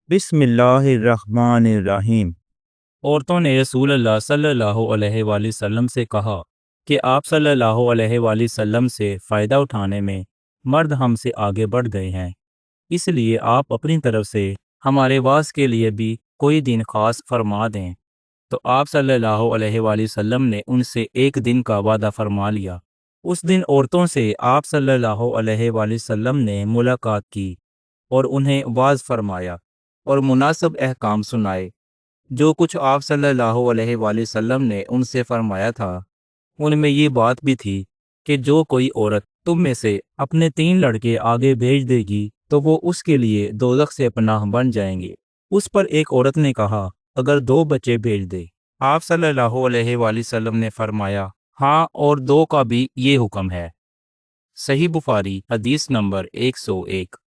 بسم اللہ الرحمن الرحیم۔ عورتوں نے رسول اللہ صلی اللہ علیہ وآلہ وسلم سے کہا کہ آپ صلی اللہ علیہ وآلہ وسلم سے فائدہ اٹھانے میں مرد ہم سے آگے بڑھ گئے ہیں، اس لیے آپ اپنی طرف سے ہمارے واس کے لیے بھی کوئی دن خاص فرما دیں۔ تو آپ صلی اللہ علیہ وآلہ وسلم نے ان سے ایک دن کا وعدہ فرما لیا۔ اس دن عورتوں سے آپ صلی اللہ علیہ وآلہ وسلم نے ملاقات کی اور انہیں واعظ فرمایا اور مناسب احکام سنائے۔ جو کچھ آپ صلی اللہ علیہ وآلہ وسلم نے ان سے فرمایا تھا ان میں یہ بات بھی تھی کہ جو کوئی عورت تم میں سے اپنے 3 لڑکے آگے بھیج دے گی تو وہ اس کے لیے دوزخ سے پناہ بن جائیں گے۔ اس پر ایک عورت نے کہا اگر 2 بچے بھیج دے؟ آپ صلی اللہ علیہ وآلہ وسلم نے فرمایا ہاں، اور 2 کا بھی یہ حکم ہے۔ صحیح بخاری حدیث نمبر 101۔